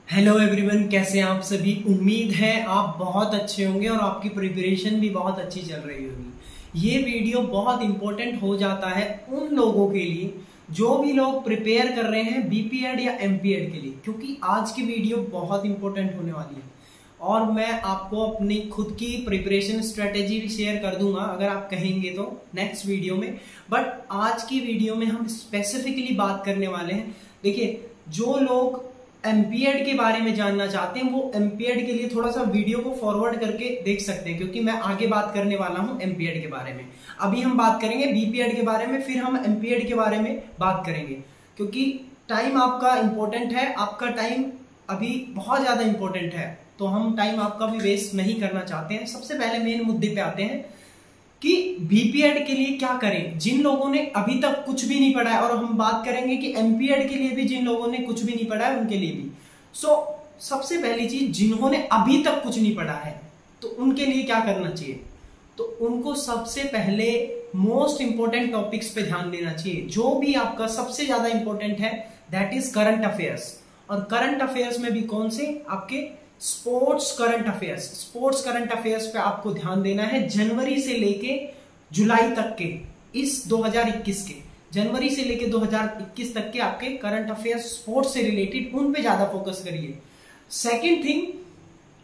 Hello everyone, कैसे हैं आप सभी। उम्मीद है आप बहुत अच्छे होंगे और आपकी प्रिपरेशन भी बहुत अच्छी चल रही होगी। ये वीडियो बहुत इंपॉर्टेंट हो जाता है उन लोगों के लिए जो भी लोग प्रिपेयर कर रहे हैं बीपीएड या एमपीएड के लिए, क्योंकि आज की वीडियो बहुत इंपॉर्टेंट होने वाली है और मैं आपको अपनी खुद की प्रिपरेशन स्ट्रेटेजी भी शेयर कर दूंगा अगर आप कहेंगे तो नेक्स्ट वीडियो में। बट आज की वीडियो में हम स्पेसिफिकली बात करने वाले हैं। देखिए, जो लोग एमपीएड के बारे में जानना चाहते हैं वो एमपीएड के लिए थोड़ा सा वीडियो को फॉरवर्ड करके देख सकते हैं, क्योंकि मैं आगे बात करने वाला हूं एमपीएड के बारे में। अभी हम बात करेंगे बीपीएड के बारे में, फिर हम एमपीएड के बारे में बात करेंगे, क्योंकि टाइम आपका इंपॉर्टेंट है। आपका टाइम अभी बहुत ज्यादा इंपॉर्टेंट है, तो हम टाइम आपका भी वेस्ट नहीं करना चाहते हैं। सबसे पहले मेन मुद्दे पे आते हैं कि बीपीएड के लिए क्या करें जिन लोगों ने अभी तक कुछ भी नहीं पढ़ा है, और हम बात करेंगे कि एमपीएड के लिए भी जिन लोगों ने कुछ भी नहीं पढ़ा है उनके लिए भी। सबसे पहली चीज, जिन्होंने अभी तक कुछ नहीं पढ़ा है तो उनके लिए क्या करना चाहिए, तो उनको सबसे पहले मोस्ट इंपॉर्टेंट टॉपिक्स पे ध्यान देना चाहिए। जो भी आपका सबसे ज्यादा इंपॉर्टेंट है दैट इज करंट अफेयर्स। और करंट अफेयर्स में भी कौन से, आपके sports current affairs. Sports current affairs पे आपको ध्यान देना है जनवरी से लेके जुलाई तक के, इस 2021 के जनवरी से लेके 2021 तक के आपके करंट अफेयर्स स्पोर्ट्स से रिलेटेड, उन पे ज्यादा फोकस करिए। सेकंड थिंग,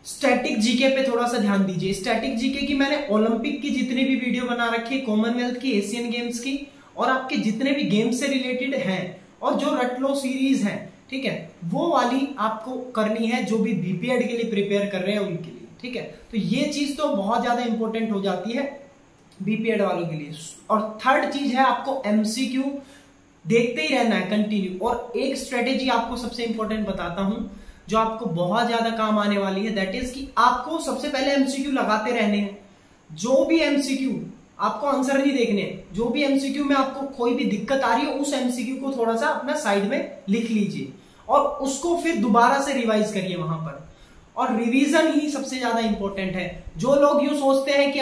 स्टैटिक जीके पे थोड़ा सा ध्यान दीजिए। स्टैटिक जीके की मैंने ओलंपिक की जितनी भी वीडियो बना रखी है, कॉमनवेल्थ की, एशियन गेम्स की, और आपके जितने भी गेम्स से रिलेटेड हैं और जो रट लो सीरीज है, ठीक है, वो वाली आपको करनी है जो भी बीपीएड के लिए प्रिपेयर कर रहे हैं उनके लिए। ठीक है, तो ये चीज तो बहुत ज्यादा इंपॉर्टेंट हो जाती है बीपीएड वालों के लिए। और थर्ड चीज है, आपको एमसीक्यू देखते ही रहना है कंटिन्यू। और एक स्ट्रेटेजी आपको सबसे इंपॉर्टेंट बताता हूं जो आपको बहुत ज्यादा काम आने वाली है, दैट इज कि आपको सबसे पहले एमसीक्यू लगाते रहने हैं। जो भी एमसीक्यू, आपको आंसर नहीं देखने, जो भी एमसीक्यू में आपको कोई भी दिक्कत आ रही है उस एमसीक्यू को थोड़ा सा अपना साइड में लिख लीजिए और उसको फिर दोबारा से रिवाइज करिए वहां पर। और रिवीजन ही सबसे ज्यादा इंपॉर्टेंट है। जो लोग यूं सोचते हैं कि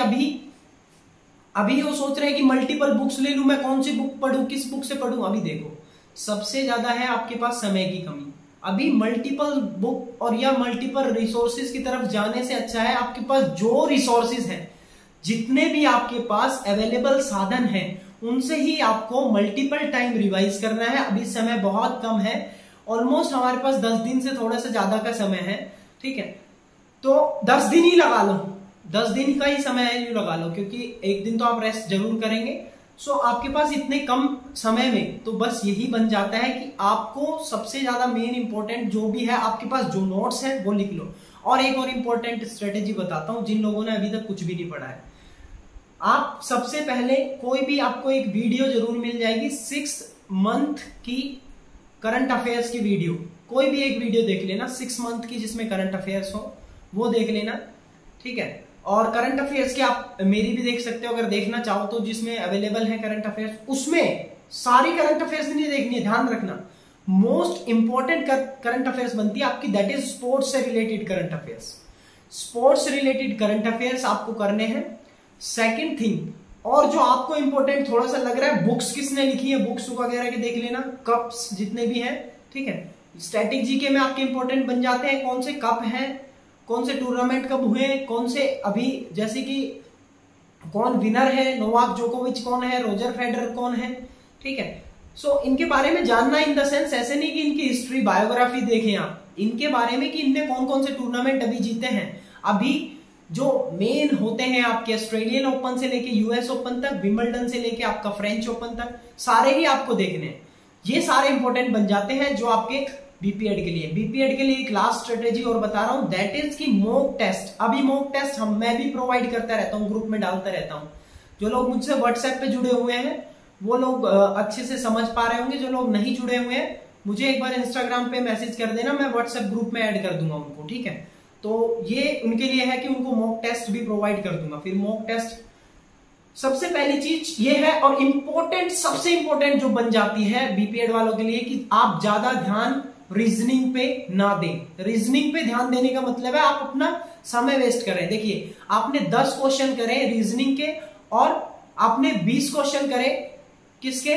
अभी वो सोच रहे हैं कि मल्टीपल बुक्स ले लूं, मैं कौन सी बुक पढ़ूं, किस बुक से पढ़ूं, अभी देखो सबसे ज्यादा है आपके पास समय की कमी। अभी मल्टीपल बुक और या मल्टीपल रिसोर्सेज की तरफ जाने से अच्छा है आपके पास जो रिसोर्सेज हैं, जितने भी आपके पास अवेलेबल साधन हैं, उनसे ही आपको मल्टीपल टाइम रिवाइज करना है। अभी समय बहुत कम है, ऑलमोस्ट हमारे पास 10 दिन से थोड़ा सा ज्यादा का समय है। ठीक है, तो 10 दिन ही लगा लो, 10 दिन का ही समय है, यूं लगा लो, क्योंकि एक दिन तो आप रेस्ट जरूर करेंगे। आपके पास इतने कम समय में तो बस यही बन जाता है कि आपको सबसे ज्यादा मेन इंपॉर्टेंट जो भी है आपके पास, जो नोट्स है वो लिख लो। और एक और इंपॉर्टेंट स्ट्रेटेजी बताता हूं जिन लोगों ने अभी तक कुछ भी नहीं पढ़ा है। आप सबसे पहले कोई भी आपको एक वीडियो जरूर मिल जाएगी 6 मंथ की करंट अफेयर्स की वीडियो, कोई भी एक वीडियो देख लेना 6 मंथ की जिसमें करंट अफेयर्स हो, वो देख लेना। ठीक है, और करंट अफेयर्स की आप मेरी भी देख सकते हो अगर देखना चाहो तो, जिसमें अवेलेबल है करंट अफेयर्स, उसमें सारी करंट अफेयर्स नहीं देखनी है, ध्यान रखना। मोस्ट इंपॉर्टेंट करंट अफेयर्स बनती है आपकी, दैट इज स्पोर्ट्स से रिलेटेड करंट अफेयर्स। स्पोर्ट्स से रिलेटेड करंट अफेयर्स आपको करने हैं। सेकेंड थिंग, और जो आपको इंपॉर्टेंट थोड़ा सा लग रहा है, बुक्स किसने लिखी है, बुक्स वगैरह के देख लेना, कप्स जितने भी हैं। ठीक है, स्टैटिक जीके में आपके इंपॉर्टेंट बन जाते हैं कौन से कप हैं, कौन से टूर्नामेंट कब हुए, कौन से अभी, जैसे कि कौन विनर है, नोवाक जोकोविच कौन है, रोजर फेडरर कौन है। ठीक है, इनके बारे में जानना इन द सेंस, ऐसे नहीं कि इनकी हिस्ट्री बायोग्राफी देखें आप, इनके बारे में कि इनने कौन कौन से टूर्नामेंट अभी जीते हैं। अभी जो मेन होते हैं आपके ऑस्ट्रेलियन ओपन से लेके यूएस ओपन तक, विंबलडन से लेके आपका फ्रेंच ओपन तक, सारे ही आपको देखने हैं। ये सारे इंपॉर्टेंट बन जाते हैं जो आपके बीपीएड के लिए। बीपीएड के लिए एक लास्ट स्ट्रेटेजी और बता रहा हूं, दैट इज की मॉक टेस्ट। अभी मॉक टेस्ट मैं भी प्रोवाइड करता रहता हूं, ग्रुप में डालता रहता हूं। जो लोग मुझसे व्हाट्सएप पे जुड़े हुए हैं वो लोग अच्छे से समझ पा रहे होंगे, जो लोग नहीं जुड़े हुए हैं मुझे एक बार इंस्टाग्राम पे मैसेज कर देना, मैं व्हाट्सएप ग्रुप में ऐड कर दूंगा उनको। ठीक है, तो ये उनके लिए है कि उनको मॉक टेस्ट भी प्रोवाइड कर दूंगा। फिर मॉक टेस्ट सबसे पहली चीज ये है, और इंपॉर्टेंट, सबसे इंपॉर्टेंट जो बन जाती है बीपीएड वालों के लिए, कि आप ज्यादा ध्यान रीजनिंग पे ना दें। रीजनिंग पे ध्यान देने का मतलब है आप अपना समय वेस्ट कर रहे हैं। देखिए, आपने 10 क्वेश्चन करे रीजनिंग के और आपने 20 क्वेश्चन करे किसके,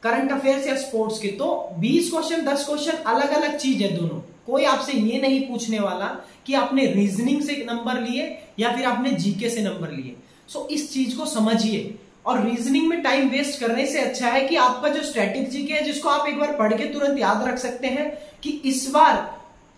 करंट अफेयर्स या स्पोर्ट्स के, तो 20 क्वेश्चन 10 क्वेश्चन अलग अलग चीज है दोनों। कोई आपसे ये नहीं पूछने वाला कि आपने रीजनिंग से नंबर लिए या फिर आपने जीके से नंबर लिए। सो इस चीज को समझिए, और रीजनिंग में टाइम वेस्ट करने से अच्छा है कि आपका जो स्ट्रेटेजिक है, जिसको आप एक बार पढ़ के तुरंत याद रख सकते हैं, कि इस बार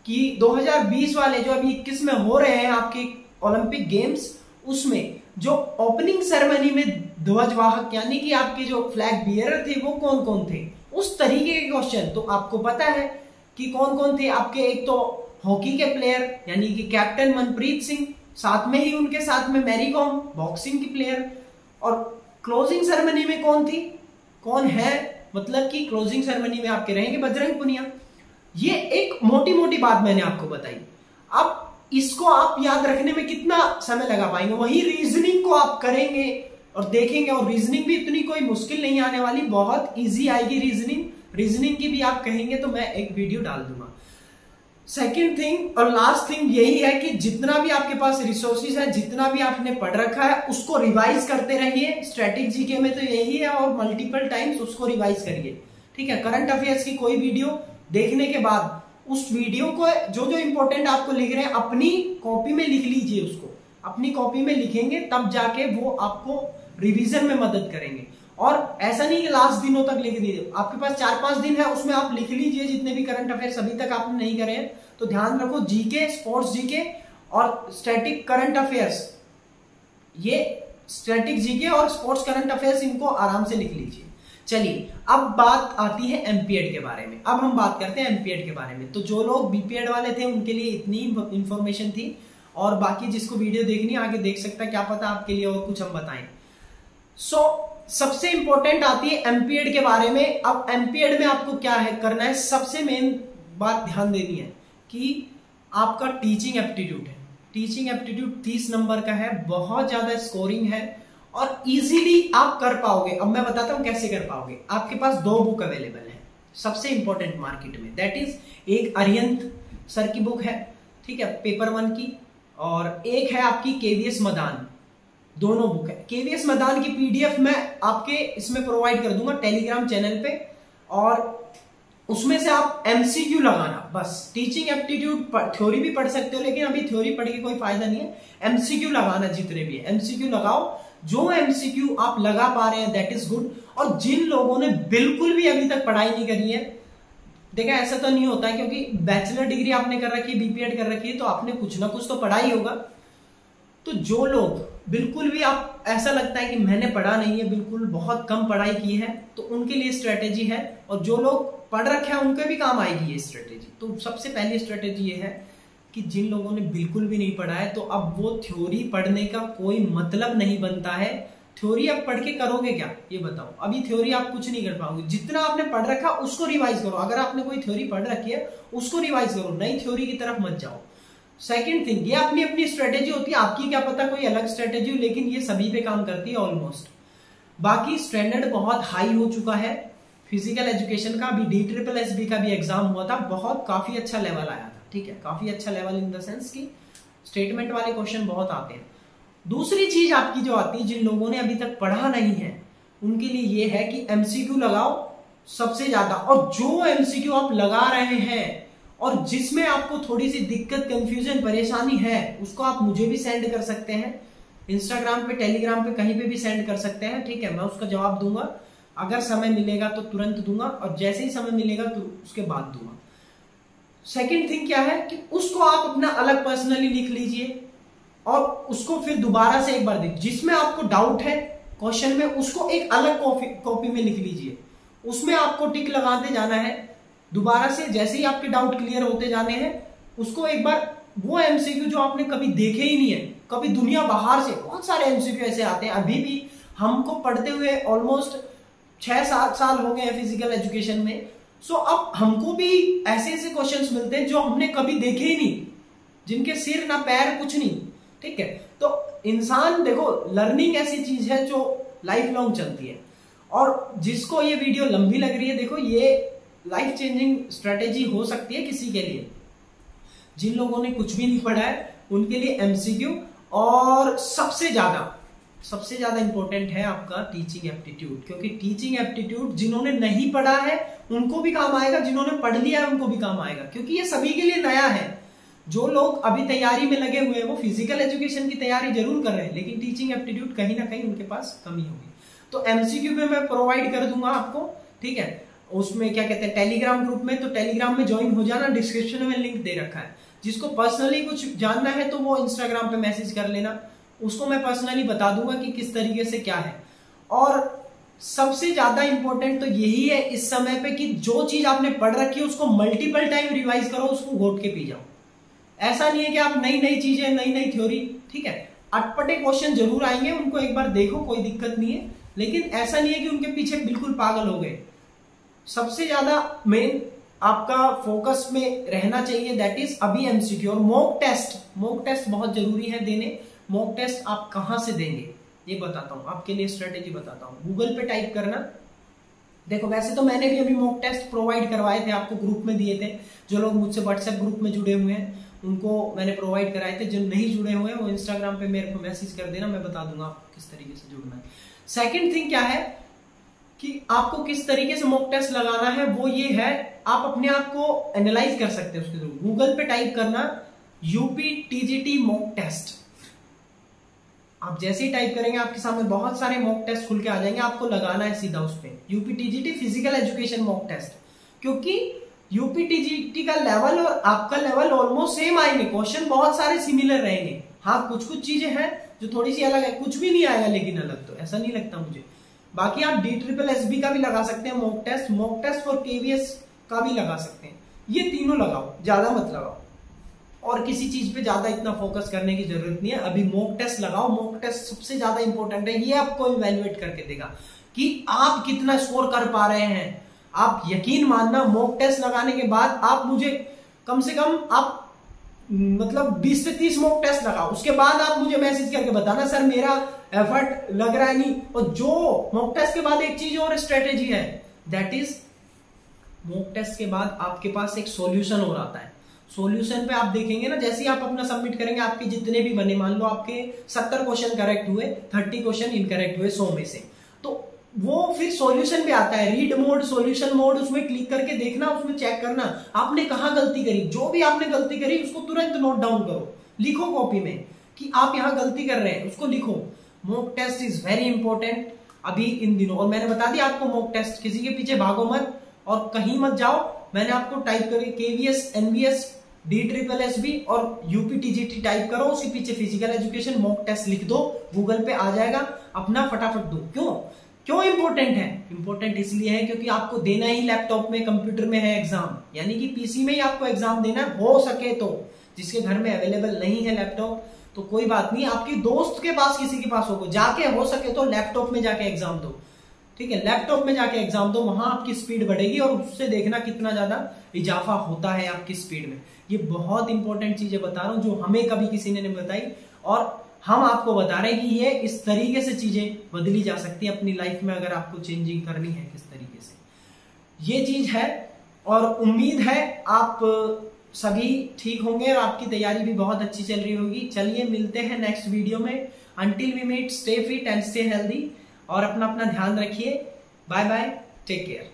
की 2020 वाले जो अभी 21 में हो रहे हैं आपके ओलंपिक गेम्स, उसमें जो ओपनिंग सेरेमनी में ध्वजवाहक यानी कि आपके जो फ्लैग बियरर थे वो कौन कौन थे, उस तरीके के क्वेश्चन तो आपको पता है कि कौन कौन थे आपके। एक तो हॉकी के प्लेयर यानी कि कैप्टन मनप्रीत सिंह, साथ में ही उनके साथ में मैरी कॉम बॉक्सिंग की प्लेयर, और क्लोजिंग सेरेमनी में कौन थी, कौन है, मतलब कि क्लोजिंग सेरेमनी में आपके रहेंगे बजरंग पुनिया। ये एक मोटी मोटी बात मैंने आपको बताई। अब इसको आप याद रखने में कितना समय लगा पाएंगे, वही रीजनिंग को आप करेंगे और देखेंगे, और रीजनिंग भी इतनी कोई मुश्किल नहीं आने वाली, बहुत इजी आएगी रीजनिंग की भी आप कहेंगे तो मैं एक वीडियो डाल दूंगा। सेकेंड थिंग और लास्ट थिंग यही है कि जितना भी आपके पास रिसोर्सेज है, जितना भी आपने पढ़ रखा है, उसको रिवाइज करते रहिए। स्ट्रेटेजी के में तो यही है, और मल्टीपल टाइम्स उसको रिवाइज करिए, ठीक है। करंट अफेयर्स की कोई वीडियो देखने के बाद उस वीडियो को जो जो इंपॉर्टेंट आपको लिख रहे हैं अपनी कॉपी में लिख लीजिए, उसको अपनी कॉपी में लिखेंगे तब जाके वो आपको रिवीजन में मदद करेंगे। और ऐसा नहीं कि लास्ट दिनों तक लिख दीजिए, आपके पास 4-5 दिन है, उसमें आप लिख लीजिए जितने भी करंट अफेयर्स अभी तक आपने नहीं करे हैं। तो ध्यान रखो, जीके, स्पोर्ट्स जीके और स्टैटिक करंट अफेयर्स, ये स्टैटिक जीके और स्पोर्ट्स करंट अफेयर्स, इनको आराम से लिख लीजिए। चलिए अब बात आती है एमपीएड के बारे में। अब हम बात करते हैं एमपीएड के बारे में। तो जो लोग बीपीएड वाले थे उनके लिए इतनी इंफॉर्मेशन थी, और बाकी जिसको वीडियो देखनी आगे देख सकता है, क्या पता आपके लिए और कुछ हम बताएं। सबसे इंपॉर्टेंट आती है एमपीएड के बारे में। अब एमपीएड में आपको क्या है करना है, सबसे मेन बात ध्यान देनी है कि आपका टीचिंग एप्टीट्यूड है। टीचिंग एप्टीट्यूड 30 नंबर का है, बहुत ज्यादा स्कोरिंग है और इजीली आप कर पाओगे। अब मैं बताता हूं कैसे कर पाओगे। आपके पास 2 बुक अवेलेबल है सबसे इंपॉर्टेंट मार्केट में, दैट इज एक अरिहंत सर की बुक है, ठीक है, पेपर 1 की, और एक है आपकी केवीएस मदान। दोनों बुक है। केवीएस मदान की पीडीएफ मैं आपके इसमें प्रोवाइड कर दूंगा टेलीग्राम चैनल पे, और उसमें से आप एमसीक्यू लगाना बस। टीचिंग एप्टीट्यूड थ्योरी भी पढ़ सकते हो, लेकिन अभी थ्योरी पढ़ के कोई फायदा नहीं है। एमसीक्यू लगाना, जितने भी है एमसीक्यू लगाओ। जो एमसीक्यू आप लगा पा रहे हैं दैट इज गुड। और जिन लोगों ने बिल्कुल भी अभी तक पढ़ाई नहीं करी है, देखा ऐसा तो नहीं होता है, क्योंकि बैचलर डिग्री आपने कर रखी है, बीपीएड कर रखी है, तो आपने कुछ ना कुछ तो पढ़ा ही होगा। तो जो लोग बिल्कुल भी आप ऐसा लगता है कि मैंने पढ़ा नहीं है, बिल्कुल बहुत कम पढ़ाई की है, तो उनके लिए स्ट्रेटेजी है। और जो लोग पढ़ रखे हैं उनके भी काम आएगी ये स्ट्रेटेजी। तो सबसे पहली स्ट्रेटेजी ये है कि जिन लोगों ने बिल्कुल भी नहीं पढ़ा है, तो अब वो थ्योरी पढ़ने का कोई मतलब नहीं बनता है। थ्योरी आप पढ़ के करोगे क्या, ये बताओ। अभी थ्योरी आप कुछ नहीं कर पाओगे। जितना आपने पढ़ रखा उसको रिवाइज करो। अगर आपने कोई थ्योरी पढ़ रखी है उसको रिवाइज करो, नई थ्योरी की तरफ मत जाओ। सेकंड थिंग, ये अपनी अपनी स्ट्रेटेजी होती है, आपकी क्या पता कोई अलग स्ट्रेटेजी हो, लेकिन ये सभी पे काम करती है ऑलमोस्ट। बाकी स्टैंडर्ड बहुत हाई हो चुका है फिजिकल एजुकेशन का। अभी DSSB का भी एग्जाम हुआ था, बहुत काफी अच्छा लेवल आया था, ठीक है, काफी अच्छा लेवल इन द सेंस की स्टेटमेंट वाले क्वेश्चन बहुत आते हैं। दूसरी चीज आपकी जो आती है, जिन लोगों ने अभी तक पढ़ा नहीं है उनके लिए ये है कि एमसीक्यू लगाओ सबसे ज्यादा। और जो एमसीक्यू आप लगा रहे हैं और जिसमें आपको थोड़ी सी दिक्कत, कंफ्यूजन, परेशानी है, उसको आप मुझे भी सेंड कर सकते हैं। इंस्टाग्राम पे, टेलीग्राम पे, कहीं पे भी सेंड कर सकते हैं, ठीक है। मैं उसका जवाब दूंगा, अगर समय मिलेगा तो तुरंत दूंगा, और जैसे ही समय मिलेगा तो उसके बाद दूंगा। सेकंड थिंग क्या है कि उसको आप अपना अलग पर्सनली लिख लीजिए, और उसको फिर दोबारा से एक बार देखिए। जिसमें आपको डाउट है क्वेश्चन में, उसको एक अलग कॉपी में लिख लीजिए, उसमें आपको टिक लगाते जाना है। दोबारा से जैसे ही आपके डाउट क्लियर होते जाने हैं, उसको एक बार वो एमसीक्यू जो आपने कभी देखे ही नहीं है, कभी दुनिया बाहर से बहुत सारे एमसीक्यू ऐसे आते हैं। अभी भी हमको पढ़ते हुए ऑलमोस्ट 6-7 साल हो गए हैं फिजिकल एजुकेशन में। सो अब हमको भी ऐसे ऐसे क्वेश्चंस मिलते हैं जो हमने कभी देखे ही नहीं, जिनके सिर ना पैर कुछ नहीं, ठीक है। तो इंसान देखो, लर्निंग ऐसी चीज है जो लाइफ लॉन्ग चलती है। और जिसको ये वीडियो लंबी लग रही है, देखो ये लाइफ चेंजिंग स्ट्रेटेजी हो सकती है किसी के लिए। जिन लोगों ने कुछ भी नहीं पढ़ा है उनके लिए एमसीक्यू, और सबसे ज्यादा सबसे ज्यादा इंपॉर्टेंट है आपका टीचिंग एप्टीट्यूड, क्योंकि टीचिंग एप्टीट्यूड जिन्होंने नहीं पढ़ा है उनको भी काम आएगा, जिन्होंने पढ़ लिया है उनको भी काम आएगा, क्योंकि ये सभी के लिए नया है। जो लोग अभी तैयारी में लगे हुए हैं वो फिजिकल एजुकेशन की तैयारी जरूर कर रहे हैं, लेकिन टीचिंग एप्टीट्यूड कहीं ना कहीं उनके पास कमी होगी। तो एमसीक्यू पे मैं प्रोवाइड कर दूंगा आपको, ठीक है। उसमें क्या कहते हैं, टेलीग्राम ग्रुप में, तो टेलीग्राम में ज्वाइन हो जाना, डिस्क्रिप्शन में लिंक दे रखा है। जिसको पर्सनली कुछ जानना है तो वो इंस्टाग्राम पे मैसेज कर लेना, उसको मैं पर्सनली बता दूंगा कि किस तरीके से क्या है। और सबसे ज्यादा इंपॉर्टेंट तो यही है इस समय पे कि जो चीज आपने पढ़ रखी है उसको मल्टीपल टाइम रिवाइज करो, उसको घोट के पी जाओ। ऐसा नहीं है कि आप नई नई चीजें, नई नई थ्योरी, ठीक है, अटपटे क्वेश्चन जरूर आएंगे, उनको एक बार देखो, कोई दिक्कत नहीं है, लेकिन ऐसा नहीं है कि उनके पीछे बिल्कुल पागल हो गए। सबसे ज्यादा मेन आपका फोकस में रहना चाहिए, दैट इज अभी एमसीक्यू और मॉक टेस्ट। मॉक टेस्ट बहुत जरूरी है देने। मॉक टेस्ट आप कहां से देंगे ये बताता हूं, आपके लिए स्ट्रेटेजी बताता हूं। गूगल पे टाइप करना। देखो वैसे तो मैंने भी अभी मॉक टेस्ट प्रोवाइड करवाए थे, आपको ग्रुप में दिए थे। जो लोग मुझसे व्हाट्सएप ग्रुप में जुड़े हुए हैं उनको मैंने प्रोवाइड कराए थे। जो नहीं जुड़े हुए हैं वो इंस्टाग्राम पे मेरे को मैसेज कर देना, मैं बता दूंगा आपको किस तरीके से जुड़ना है। सेकंड थिंग क्या है कि आपको किस तरीके से मॉक टेस्ट लगाना है, वो ये है, आप अपने आप को एनालाइज कर सकते हैं उसके थ्रू। गूगल पे टाइप करना यूपी टीजीटी मॉक टेस्ट। आप जैसे ही टाइप करेंगे आपके सामने बहुत सारे मॉक टेस्ट खुल के आ जाएंगे, आपको लगाना है सीधा उस पर UP TGT physical education mock test. क्योंकि यूपी टीजीटी का लेवल और आपका लेवल ऑलमोस्ट सेम आएंगे, क्वेश्चन बहुत सारे सिमिलर रहेंगे। हाँ कुछ कुछ चीजें हैं जो थोड़ी सी अलग है, कुछ भी नहीं आएगा लेकिन अलग, तो ऐसा नहीं लगता मुझे। बाकी आप DSSB का भी लगा सकते हैं मॉक टेस्ट और KVS का भी लगा सकते हैं। ये तीनों लगाओ, ज्यादा मत लगाओ, और किसी चीज पे ज्यादा इतना फोकस करने की जरूरत नहीं है। अभी मॉक टेस्ट लगाओ, मॉक टेस्ट सबसे ज्यादा इंपॉर्टेंट है। ये आपको इवैल्यूएट करके देगा कि आप कितना स्कोर कर पा रहे हैं। आप यकीन मानना, मॉक टेस्ट लगाने के बाद आप मुझे कम से कम आप मतलब 20 से 30 मॉक टेस्ट लगाओ, उसके बाद आप मुझे मैसेज करके बताना सर मेरा एफर्ट लग रहा है नहीं। और जो मॉक टेस्ट के बाद एक चीज और स्ट्रेटेजी है, दैट इज मॉक टेस्ट के बाद आपके पास एक सॉल्यूशन और आता है। सॉल्यूशन पे आप देखेंगे ना, जैसे ही आप अपना सबमिट करेंगे आपके जितने भी बने, मान लो आपके 70 क्वेश्चन करेक्ट हुए, 30 क्वेश्चन इनकरेक्ट हुए 100 में से, तो वो फिर सॉल्यूशन पे आता है, रीड मोड, सॉल्यूशन मोड। उसमें क्लिक करके देखना, उसमें चेक करना आपने कहां गलती करी। जो भी आपने गलती करी उसको तुरंत नोट डाउन करो, लिखो कॉपी में कि आप यहां गलती कर रहे हैं, उसको लिखो। Mock test is very important अभी इन दिनों। और मैंने बता दिया आपको मॉक टेस्ट, किसी के पीछे भागो मत और कहीं मत जाओ। मैंने आपको टाइप करके KVS, NVS, DSSB और यूपी टीजीटी टाइप करो, उसके पीछे फिजिकल एजुकेशन मॉक टेस्ट लिख दो, गूगल पे आ जाएगा, अपना फटाफट दो। क्यों इंपॉर्टेंट है? इंपॉर्टेंट इसलिए है क्योंकि आपको देना ही लैपटॉप में, कंप्यूटर में है एग्जाम, यानी कि पीसी में ही आपको एग्जाम देना हो सके तो। जिसके घर में अवेलेबल नहीं है लैपटॉप तो कोई बात नहीं, आपके दोस्त के पास, किसी के पास होगा, जाके हो सके तो लैपटॉप में जाके एग्जाम दो, ठीक है। लैपटॉप में जाके एग्जाम दो, वहां आपकी स्पीड बढ़ेगी और उससे देखना कितना ज्यादा इजाफा होता है आपकी स्पीड में। ये बहुत इंपॉर्टेंट चीजें बता रहा हूं जो हमें कभी किसी ने नहीं बताई, और हम आपको बता रहे हैं कि ये इस तरीके से चीजें बदली जा सकती है अपनी लाइफ में, अगर आपको चेंजिंग करनी है किस तरीके से, ये चीज है। और उम्मीद है आप सभी ठीक होंगे और आपकी तैयारी भी बहुत अच्छी चल रही होगी। चलिए मिलते हैं नेक्स्ट वीडियो में। Until we meet, stay fit and stay healthy, और अपना ध्यान रखिए। Bye bye, take care.